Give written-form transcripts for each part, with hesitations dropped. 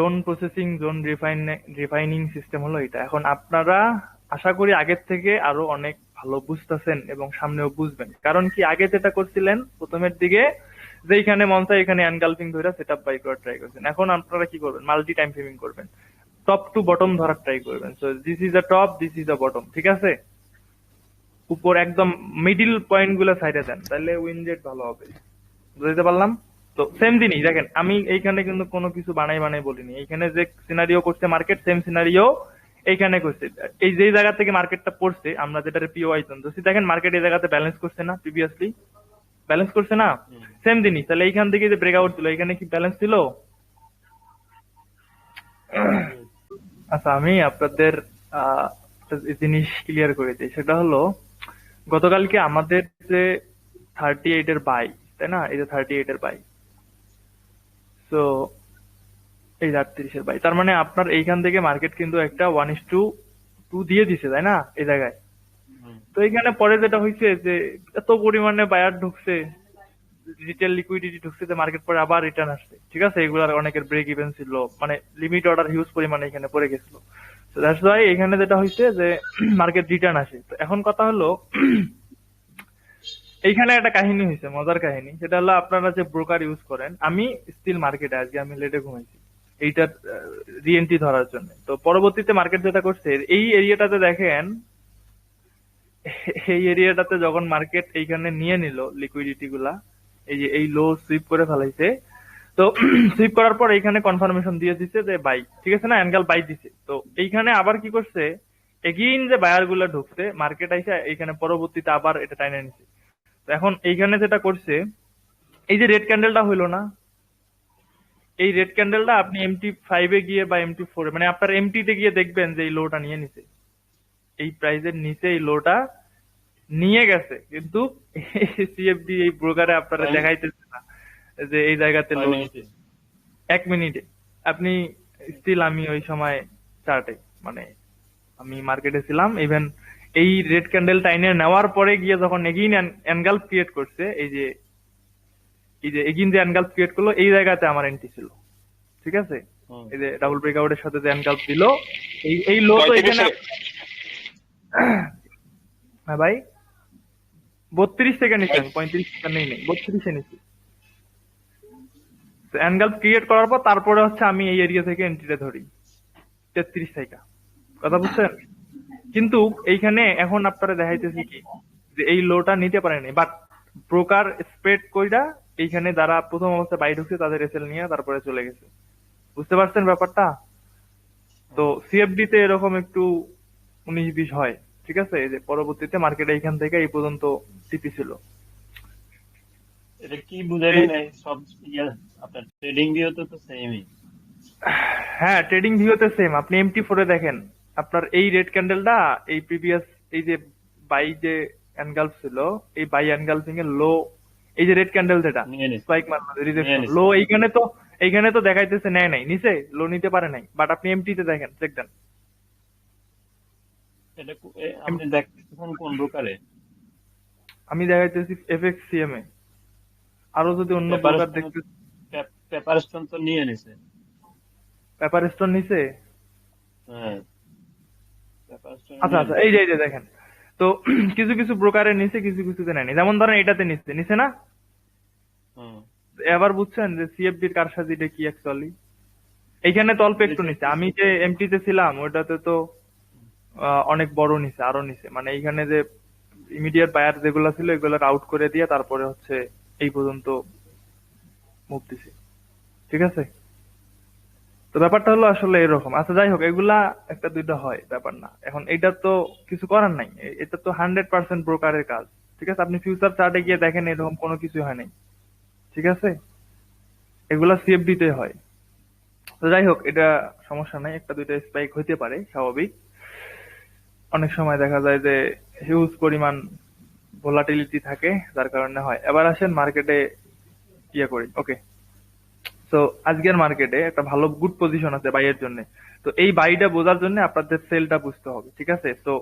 Zone processing, zone refining system হলো এটা। এখন আপনারা আশা করি আগের থেকে আরো অনেক ভালো বুঝতেছেন এবং সামনেও বুঝবেন। কারণ কি, আগে যেটা করছিলেন প্রথমের দিকে, যে এখানে মন চায় এখানে এনগালফিং ধরে সেট আপ বাই করার ট্রাই করছেন। এখন আপনারা কি করবেন, মাল্টি টাইম ফ্রেমিং করবেন, টপ টু বটম ধরার ট্রাই করবেন। So this is a top, this is a bottom, ঠিক আছে? উপর একদম মিডিল পয়েন্ট গুলো সাইডে দেন, তাহলে উইন রেট ভালো হবে। বুঝতে পারলাম? তো সেম জিনিস দেখেন, আমি এইখানে কিন্তু কোনো কিছু বানাই বানাই বলিনি। এইখানে যে সিনারিও করছে মার্কেট, সেম সিনারিও এইখানে করছে। এই যে জায়গা থেকে মার্কেটটা পড়ছে, আমরা যেটা পিওআই ধরছি, দেখেন মার্কেট এই জায়গাতে ব্যালেন্স করছে না, প্রিভিয়াসলি ব্যালেন্স করছে না? সেম জিনিস। তাহলে এইখান থেকে যে ব্রেকআউট ছিল, এখানে কি ব্যালেন্স ছিল? আচ্ছা, আমি আপনাদের একটা জিনিস ক্লিয়ার করে দিই। সেটা হলো, গতকালকে আমাদের যে 38 এর বাই, তাই না? এই যে 38 এর বাই, তো এই 38 এর বাই, তার মানে আপনার এইখান থেকে মার্কেট কিন্তু একটা 1:2 দিয়ে দিছে, তাই না? এই জায়গায়। তো এইখানে পরে যেটা হয়েছে যে এত পরিমাণে বায়ার ঢুকছে, ডিজিটাল লিকুইডিটি ঢুকছে, যে মার্কেট পরে আবার রিটার্ন আসছে, ঠিক আছে? এগুলার অনেকের ব্রেক ইভেন ছিল, মানে লিমিট অর্ডার হিউজ পরিমাণে এখানে পড়ে গেছিল। তো দ্যাটস ওয়াই এখানে যেটা হয়েছে যে মার্কেট রিটার্ন আসে। তো এখন কথা হলো, এইখানে একটা কাহিনী হয়েছে, মজার কাহিনী। সেটা হলো, আপনারা যে ব্রোকার ইউজ করেন, আমি স্টিল মার্কেটে আজকে আমি লেটে ঘুমাইছি এইটার রিএন্ট্রি ধরার জন্য। তো পরবর্তীতে মার্কেট যেটা করছে, এই এরিয়াটাতে দেখেন, এই এরিয়াটাতে যখন মার্কেট এইখানে নিয়ে নিল লিকুইডিটি গুলা, এই যে এই লো সুইপ করে ফেলাইছে। তো সুইপ করার পর এইখানে কনফার্মেশন দিয়ে দিচ্ছে যে বাই, ঠিক আছে না? অ্যাঙ্গেল বাই দিছে। তো এইখানে আবার কি করছে, এগেইন যে বায়ার গুলা ঢুকছে, মার্কেট আইসা এইখানে পরবর্তীতে আবার এটা টাইনে নিছে। তো এখন এইখানে যেটা করছে, এই যে রেড ক্যান্ডেলটা হইলো না, এই রেড ক্যান্ডেলটা আপনি MT5 এ গিয়ে বা MT4 এ, মানে আপনার MT তে গিয়ে দেখবেন যে এই লোটা নিয়ে নিছে, এই প্রাইজের নিচে এই লোটা নিয়ে গেছে। কিন্তু সিএফডি এই ব্রোকারে আপনারা দেখাইতেছে না যে এই জায়গাতে লো। 1 মিনিটে আপনি স্টিল, আমি ওই সময় চার্টে, মানে আমি মার্কেটে ছিলাম, ইভেন এই রেড ক্যান্ডেল টাইনে নেওয়ার পরে গিয়ে যখন এগিন এনগালফ ক্রিয়েট করছে, এই যে এগিন যে এনগালফ ক্রিয়েট করলো, এই জায়গাতে আমার এন্ট্রি ছিল, ঠিক আছে? এই যে ডাবল ব্রেকআউটের সাথে যে এনগালফ দিল, এই এই লো তো এখানে। হ্যাঁ ভাই, 32 সেকেন্ড নিচ্ছি আমি, 35 সেকেন্ড নেই, 32-এ নিচ্ছি। এনগালফ ক্রিয়েট করার পর তারপরে হচ্ছে আমি এই এরিয়া থেকে এন্ট্রিটা ধরি 33 থেকে। কথা বুঝছেন? কিন্তু এইখানে এখন আপনারা দেখাইতেছি কি, যে এই লোটা নিতে পারেনি, বাট ব্রোকার স্প্রেড কইরা এইখানে যারা প্রথম অবস্থায় বাই ঢুকছে তাদের এসএল নিয়ে তারপরে চলে গেছে। বুঝতে পারছেন ব্যাপারটা? তো সিএফডি তে এরকম একটু 19-20 হয়, ঠিক আছে? এই যে পরবর্তীতে মার্কেট এইখান থেকে এই পর্যন্ত টিপি ছিল। এটা কি বুঝাইলেন? এই সব ইয়ে আপনার ট্রেডিং ভিউতে তো সেমই। হ্যাঁ, ট্রেডিং ভিউতে সেম। আপনি MT4 এ দেখেন, আপনার এই রেড ক্যান্ডেলটা, এই প্রিভিয়াস, এই যে বাই যে এনগালফ ছিল, এই বাই এনগালফিং এর লো, এই যে রেড ক্যান্ডেল যেটা নিয়ে নিস স্পাইক মারলো, নিয়ে রিজেকশন নিস লো, এইখানে তো দেখাইতেছে নেয় নাই, নিচে লো নিতে পারে নাই। বাট আপনি এমটি তে দেখেন, চেক দেন। এটা আপনি দেখতেছেন কোন ব্রোকারে? আমি দেখাইতেছি FXCM এ। আরো যদি অন্য ব্রোকার দেখতে, পেপার স্টোন তো নিয়ে নিছে। পেপার স্টোন নিচে। হ্যাঁ, পেপার স্টোন আচ্ছা নিয়ে আচ্ছা, নিছে। এই যে দেখেন। তো কিছু কিছু ব্রোকারের নিচে, কিছু কিছুতে নেয়নি। যেমন ধরেন এটাতে নিচে নিচে না। হুম, এবার বুঝছেন যে সিএফডির কারসাজিটা কি অ্যাকচুয়ালি? এইখানে তো অল্প একটু নিচে, আমি যে এমটি তে ছিলাম ওটাতে তো অনেক বড় নিচে, আরো নিচে। মানে এইখানে যে ইমিডিয়েট বায়ার যেগুলো ছিল এগুলোকে আউট করে দিয়ে তারপরে হচ্ছে এই পর্যন্ত মুভ দিছে, ঠিক আছে? তো ব্যাপারটা হলো আসলে এরকম। আচ্ছা যাই হোক, এগুলা একটা দুইটা হয়, ব্যাপার না। এখন এইটা তো কিছু করার নাই, এটা তো 100% ব্রোকারের কাজ, ঠিক আছে? আপনি ফিউচার চার্টে গিয়ে দেখেন, এরকম কোনো কিছু হয় নাই, ঠিক আছে? এগুলা সিএফডি তে হয়। তো যাই হোক, এটা সমস্যা নাই, একটা দুইটা স্পাইক হইতে পারে, স্বাভাবিক। অনেক সময় দেখা যায় যে হিউজ পরিমাণ ভোলাটিলিটি থাকে, যার কারণে হয়। এবার আসেন মার্কেটে ইয়ে করি, ওকে? তো আজকের মার্কেটে একটা ভালো গুড পজিশন আছে বাইয়ের জন্য। তো এই বাইটা বোঝার জন্য আপনাদের সেলটা বুঝতে হবে, ঠিক আছে? তো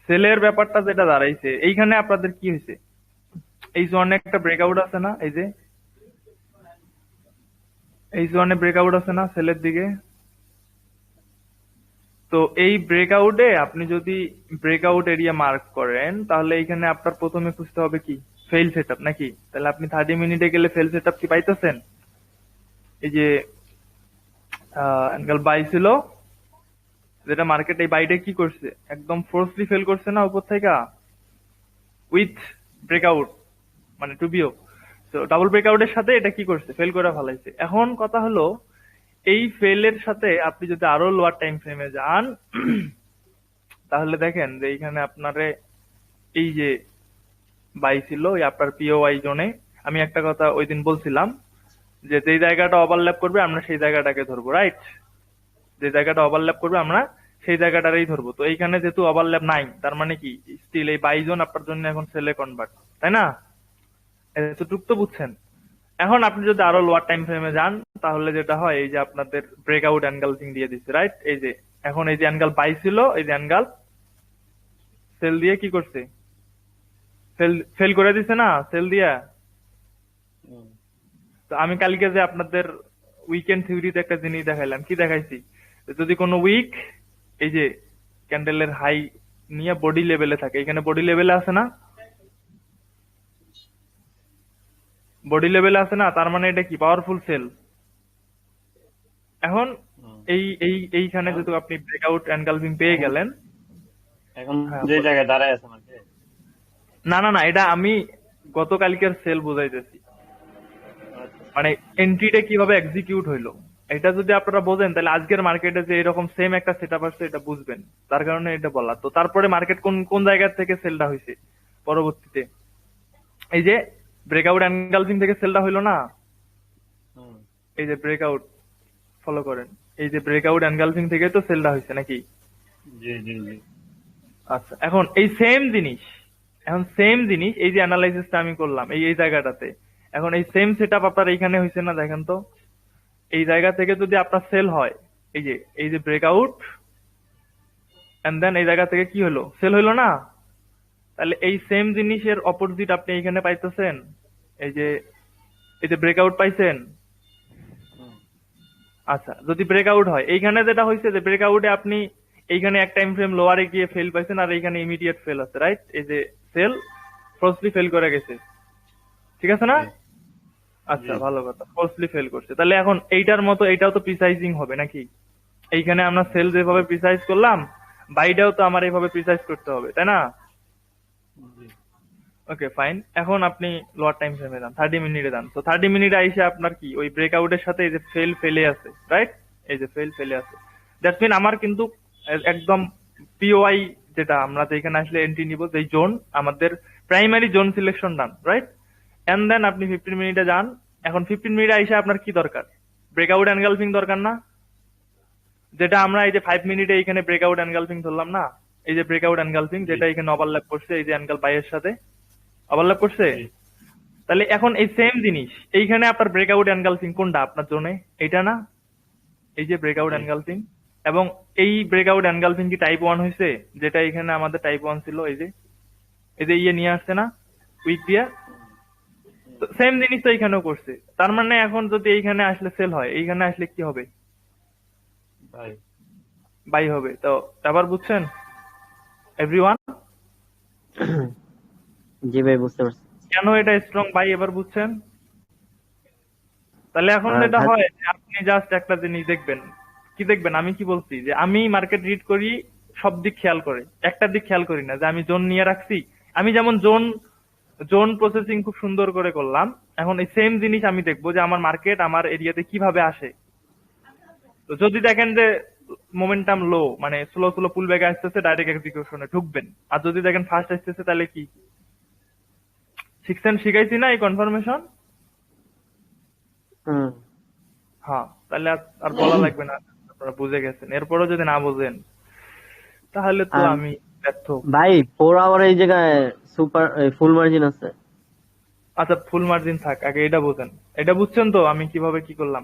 সেলের ব্যাপারটা যেটা দাঁড়াইছে, এইখানে আপনাদের কি হয়েছে, এই জোনে একটা ব্রেকআউট আছে না, এই যে এই জোনে ব্রেকআউট আছে না সেলের দিকে? তো এই ব্রেকআউটে আপনি যদি ব্রেকআউট এরিয়া মার্ক করেন তাহলে এইখানে আপনার প্রথমে খুঁজতে হবে কি ফেল সেটআপ নাকি? তাহলে আপনি 30 মিনিটে গেলে ফেল সেটআপ কি পাইতেছেন? এই যে অ্যাঙ্গেল বাই ছিল, যেটা মার্কেট এই বাইটা কি করছে, একদম ফোর্সলি ফেল করছে না উপর থেকে উইথ ব্রেকআউট, মানে টুবিও। তো ডাবল ব্রেকআউটের সাথে এটা কি করছে, ফেল করে ফেলাইছে। এখন কথা হলো এই ফেলের সাথে আপনি যদি আরো লোয়ার টাইম ফ্রেমে যান তাহলে দেখেন যে এইখানে আপনারে এই যে বাই ছিল ওই আপনার পিওআই জোনে, আমি একটা কথা ওই দিন বলছিলাম যে যেই জায়গাটা ওভারল্যাপ করবে আমরা সেই জায়গাটাকে ধরবো, রাইট? যে জায়গাটা ওভারল্যাপ করবে আমরা সেই জায়গাটারই ধরবো। তো এইখানে যেহেতু ওভারল্যাপ নাই তার মানে কি স্টিল এই বাই জোন আপনার জন্য এখন সেলে কনভার্ট, তাই না? এতটুক তো বুঝছেন। এখন আপনি যদি আরো লোয়ার টাইম ফ্রেমে যান তাহলে যেটা হয় এই যে আপনাদের ব্রেকআউট অ্যানগালফিং দিয়ে দিচ্ছে, রাইট? এই যে এখন এই যে অ্যানগাল বাই ছিল, এই যে অ্যানগাল সেল দিয়ে কি করছে, ফেল ফেল করে দিছে না সেল দিয়া। হুম, তো আমি কালকে যে আপনাদের উইকেন্ড থিওরিতে একটা জিনিস দেখাইলাম, কি দেখাইছি, যদি কোনো উইক এই যে ক্যান্ডেলের হাই নিয়ে বডি লেভেলে থাকে, এখানে বডি লেভেলে আছে না, বডি লেভেলে আছে না, তার মানে এটা কি পাওয়ারফুল সেল। এখন হুম। এইখানে এখন যেহেতু আপনি ব্রেকআউট এনগালফিং পেয়ে এখন গেলেন। এখন হ্যাঁ, যে জায়গায় দাঁড়ায় আছে মার্কেট। না না না, এটা আমি গতকালকের সেল বুঝাইতেছি, আচ্ছা, মানে এন্ট্রিটা কিভাবে এক্সিকিউট হইলো। এটা যদি আপনারা বোঝেন তাহলে আজকের মার্কেটে যে এরকম সেম একটা সেটআপ আসছে এটা বুঝবেন, তার কারণে এটা বলা। তো তারপরে মার্কেট কোন কোন জায়গা থেকে সেলটা হয়েছে পরবর্তীতে, এই যে ব্রেকআউট এনগালফিং থেকে সেলটা হইলো না, হুম, এই যে ব্রেকআউট, ফলো করেন, এই যে ব্রেকআউট এনগালফিং থেকে তো সেলটা হয়েছে নাকি? জি জি জি। আচ্ছা, এখন এই সেম জিনিস, এখন সেম জিনিস এই যে অ্যানালাইসিসটা আমি করলাম এই এই জায়গাটাতে, এখন এই সেম সেটআপ আপনার এইখানে হয়েছে না, দেখেন তো। এই জায়গা থেকে যদি আপনার সেল হয়, এই যে ব্রেকআউট এন্ড দেন এই জায়গা থেকে কি হলো, সেল হইলো না? তাহলে এই সেম জিনিসের অপোজিট আপনি এইখানে পাইতেছেন, এই যে এই যে ব্রেকআউট পাইছেন। হুম, আচ্ছা, যদি ব্রেকআউট হয়, এইখানে যেটা হয়েছে যে ব্রেকআউটে আপনি এইখানে এক টাইম ফ্রেম লোয়ারে গিয়ে ফেল পাইছেন আর এইখানে ইমিডিয়েট ফেল আছে, রাইট? এই যে সেল ফোর্সলি ফেল করে গেছে, ঠিক আছে না? জি জি। আচ্ছা, ভালো কথা, ফোর্সলি ফেল করছে। তাহলে এখন এইটার মতো এইটাও তো প্রিসাইজিং হবে নাকি? এইখানে আমরা সেল যেভাবে প্রিসাইজ করলাম বাইটাও তো আমার এইভাবে প্রিসাইজ করতে হবে, তাই না? জি। ওকে ফাইন, এখন আপনি লোয়ার টাইম ফ্রেমে যান, 30 মিনিটে যান। তো 30 মিনিটে আইসে আপনার কি ওই ব্রেকআউটের সাথে এই যে ফেল ফেলে আছে, রাইট? এই যে ফেল ফেলে আছে, দ্যাটস মিন আমার কিন্তু একদম পিওআই, যেটা আমরা যেখানে আসলে এন্ট্রি নিব যেই জোন, আমাদের primary zone selection done, right? And then আপনি 15 মিনিটে যান। এখন 15 মিনিটে আইসে আপনার কি দরকার, ব্রেকআউট এনগালফিং দরকার না? যেটা আমরা এই যে 5 মিনিটে এইখানে ব্রেকআউট এনগালফিং ধরলাম না, এই যে ব্রেকআউট এনগালফিং জি যেটা এখানে ওভারল্যাপ করছে এই যে এনগাল বাইয়ের সাথে ওভারল্যাপ করছে। জি। তাহলে এখন এই সেম জিনিস এইখানে আপনার ব্রেকআউট এনগালফিং কোনটা আপনার জোনে, এইটা না? এই যে ব্রেকআউট জি এনগালফিং, এবং এই ব্রেকআউট এনগালফিং কি টাইপ 1 হয়েছে, যেটা এখানে আমাদের টাইপ 1 ছিল, এই যে ইয়ে নিয়ে আসছে না উইক দিয়া। হুম, তো সেম জিনিস তো এইখানেও করছে, তার মানে এখন যদি এইখানে আসলে সেল হয় এইখানে আসলে কি হবে, ভাই। বাই হবে। তো এবার বুঝছেন এভরিওয়ান, জি ভাই, বুঝতে পারছি। কেন এটা স্ট্রং বাই এবার বুঝছেন? তাহলে এখন আর যেটা হয় যে আপনি জাস্ট একটা জিনিস দেখবেন, কি দেখবেন, আমি কি বলছি যে আমি মার্কেট রিড করি সব দিক খেয়াল করে, একটা দিক খেয়াল করি না যে আমি জোন নিয়ে রাখছি। আমি যেমন জোন জোন প্রসেসিং খুব সুন্দর করে করলাম, এখন এই সেম জিনিস আমি দেখবো যে আমার মার্কেট আমার এরিয়াতে কিভাবে আসে। তো যদি দেখেন যে মোমেন্টাম লো, মানে স্লো স্লো পুল ব্যাগে আসতেছে, ডাইরেক্ট এক্সিকিউশনে ঢুকবেন। আর যদি দেখেন ফার্স্ট আসতেছে তাহলে কি শিখছেন, শিখাইছি না এই কনফার্মেশন? হুম। হ্যাঁ, তাহলে আর বলা লাগবে না, আপনারা বুঝে গেছেন। এরপরও যদি না বুঝেন তাহলে তো আর আমি ব্যর্থ। ভাই 4 আওয়ার এই জায়গায় সুপার ফুল মার্জিন আছে। আচ্ছা, ফুল মার্জিন থাক, আগে এটা বুঝেন। এটা বুঝছেন তো আমি কিভাবে কি করলাম?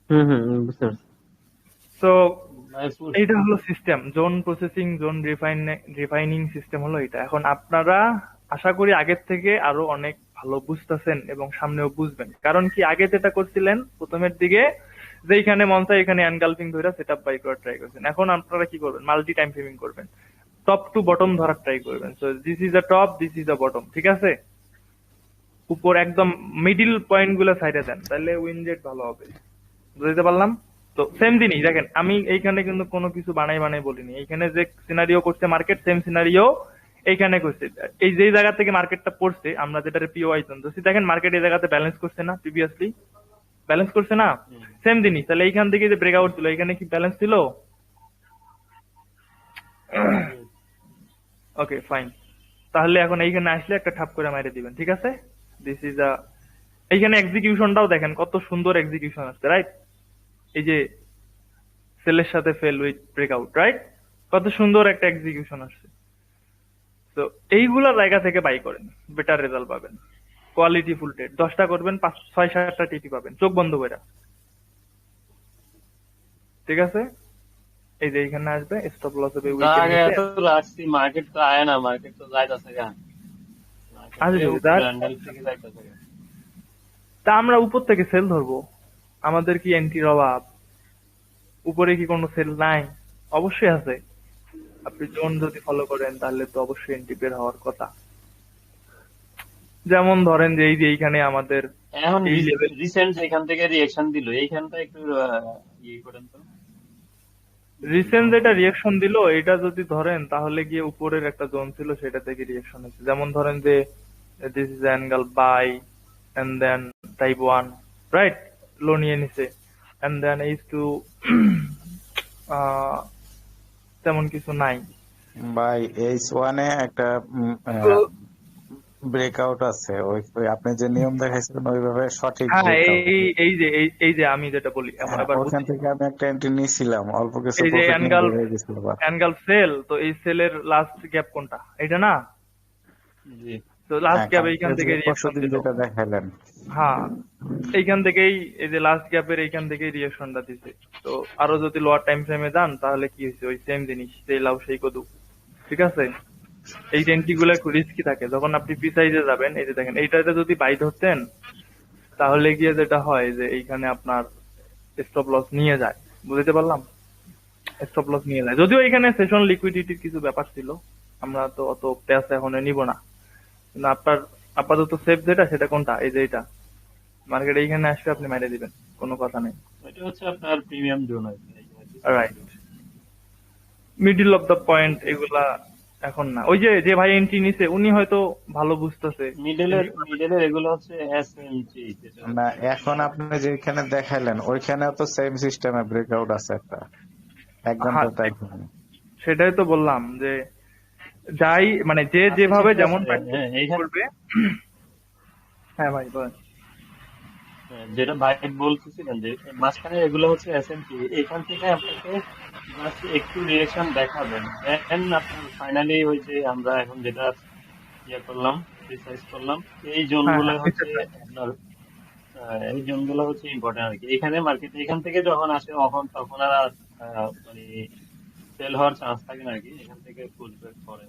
হুম হুম, বুঝতে পারছি। তো ভাই ফুল। এইটা হলো system, zone processing, zone refining system হলো এটা। এখন আপনারা আশা করি আগের থেকে আরো অনেক ভালো বুঝতেছেন এবং সামনেও বুঝবেন। কারণ কি, আগে যেটা করছিলেন প্রথমের দিকে, যে এখানে মন চায় এখানে এনগালফিং ধরে সেট আপ বাই করার ট্রাই করছেন, এখন আপনারা কি করবেন, মাল্টি টাইম ফ্রেমিং করবেন, টপ টু বটম ধরার ট্রাই করবেন। So this is a top, this is a bottom, ঠিক আছে? উপর একদম মিডিল পয়েন্ট গুলো সাইডে দেন, তাহলে উইন রেট ভালো হবে। বুঝতে পারলাম? তো সেম জিনিস দেখেন, আমি এইখানে কিন্তু কোনো কিছু বানাই বানাই বলিনি। এইখানে যে সিনারিও করছে মার্কেট, সেম সিনারিও এইখানে করছে। এই যে জায়গা থেকে মার্কেটটা পড়ছে, আমরা যেটা পিওআই ধরছি, দেখেন মার্কেট এই জায়গাতে ব্যালেন্স করছে না, প্রিভিয়াসলি ব্যালেন্স করছে না? হুম, সেম জিনিস, তাহলে এইখান থেকে যে ব্রেকআউট ছিল, এখানে কি ব্যালেন্স ছিল? হুম। Okay fine. তাহলে এখন এইখানে আসলে একটা ঠাপ করে মাইরে দিবেন, ঠিক আছে? দিস ইজ আ, এইখানে এক্সিকিউশনটাও দেখেন কত সুন্দর এক্সিকিউশন আসছে, রাইট? এই যে সেলের সাথে ফেল উইথ ব্রেকআউট, রাইট? কত সুন্দর একটা এক্সিকিউশন আসছে। তো এইগুলা জায়গা থেকে বাই করেন, বেটার রেজাল্ট পাবেন। কোয়ালিটি ফুল ট্রেড 10টা করবেন, 5-6-7টা টিপি পাবেন চোখ বন্ধ করে, ঠিক আছে? এই যে এইখানে আসবে, স্টপ লস হবে উইকের আগে নিচে এত রাখছি, মার্কেট তো আয় না, মার্কেট তো যাইতাছে গা, মার্কেটে আসবে। উপরে হ্যান্ডেল থেকে যাইতাছে গা। তা আমরা উপর থেকে সেল ধরবো, আমাদের কি এন্ট্রির অভাব? উপরে কি কোনো সেল নাই? অবশ্যই আছে। আপনি জোন যদি ফলো করেন তাহলে তো অবশ্যই এন্ট্রি বের হওয়ার কথা। যেমন ধরেন যে এই যে এইখানে আমাদের এখন এই লেভেল, রিসেন্ট এখান থেকে রিয়েকশন দিল, এইখানটা একটু ইয়ে করেন তো, রিসেন্ট যেটা রিয়েকশন দিল, এটা যদি ধরেন তাহলে গিয়ে উপরের একটা জোন ছিল সেটা থেকে রিয়েকশন হয়েছে। যেমন ধরেন যে this is angle by and then type 1, right? লো নিয়ে নিছে এন্ড দেন এইচ টু তেমন কিছু নাই। ভাই H1 এ একটা ব্রেকআউট আছে, ওই আপনি যে নিয়ম দেখাইছিলেন ওইভাবে সঠিক হ্যাঁ, ব্রেকআউট। এই যে আমি যেটা বলি, হ্যাঁ, এবার ওখান বুঝছি। থেকে আমি একটা এন্ট্রি নিয়েছিলাম, অল্প কিছু এই যে প্রফিট নিয়ে অ্যাঙ্গেল বেড়ে গেছিল আবার। অ্যাঙ্গেল সেল, তো এই সেলের লাস্ট গ্যাপ কোনটা? এটা না? জি। তো লাস্ট হ্যাঁ, গ্যাপ এইখান কালকে থেকে যে রিয়েকশন পরশুদিন দিল। যেটা দেখাইলেন। হ্যাঁ, এইখান থেকেই, এই যে লাস্ট গ্যাপের এইখান থেকেই রিয়েকশনটা দিছে। তো আরো যদি লোয়ার টাইম ফ্রেমে যান তাহলে কি হয়েছে, ওই সেম জিনিস, সেই লাউ সেই কদু, ঠিক আছে? এই এন্ট্রি গুলো একটু রিস্কি থাকে। যখন আপনি পি সাইজে যাবেন, এই যে দেখেন এইটাতে যদি বাই ধরতেন তাহলে গিয়ে যেটা হয় যে এইখানে আপনার স্টপ লস নিয়ে যায়। বুঝতে পারলাম? স্টপ লস নিয়ে যায়, যদিও এখানে সেশন লিকুইডিটির কিছু ব্যাপার ছিল, আমরা তো অত প্যাস এখন নিব না। কিন্তু আপনার আপাতত সেফ যেটা, সেটা কোনটা? এই যে এটা, মার্কেট এইখানে আসলে আপনি মেরে দিবেন, কোনো কথা নেই। এটা হচ্ছে আপনার প্রিমিয়াম জোন আর কি। Right, middle of the point এগুলা এখন না। ওই যে যে ভাই এন্ট্রি নিছে উনি হয়তো ভালো বুঝতেছে। মিডলের এগুলো হচ্ছে এসএমজি, যেটা না, হচ্ছে এখন আপনি যেখানে দেখাইলেন ওইখানেও তো সেম সিস্টেমে ব্রেকআউট আছে একটা, 1 ঘন্টার হ্যাঁ, টাইম। সেটাই তো বললাম যে যাই, মানে যে আছে, যেভাবে ঠিক যেমন আছে। প্র্যাকটিস হ্যাঁ, এইখানে করবে। হ্যাঁ ভাই বলেন। যেটা ভাই বলতেছিলেন যে মাঝখানে এগুলো হচ্ছে এসএমজি, এখান থেকে আপনাকে জাস্ট একটু রিয়েকশন দেখাবেন, দেন আপনার ফাইনালি ওই যে আমরা এখন যেটা ইয়ে করলাম, প্রিসাইজ করলাম, এই জোন হ্যাঁ গুলো হ্যাঁ, হচ্ছে নিচেরটা। আপনার এই জোন গুলো হচ্ছে ইম্পর্টেন্ট আর কি। এখানে মার্কেট এখান থেকে যখন আসে তখন আর মানে সেল হওয়ার চান্স থাকে না আর কি, এখান থেকে ফুল ব্রেক করে।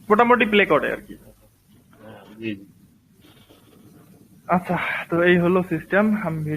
মোটামুটি প্লে করে আর কি। জি জি। আচ্ছা, তো এই হলো সিস্টেম। আমি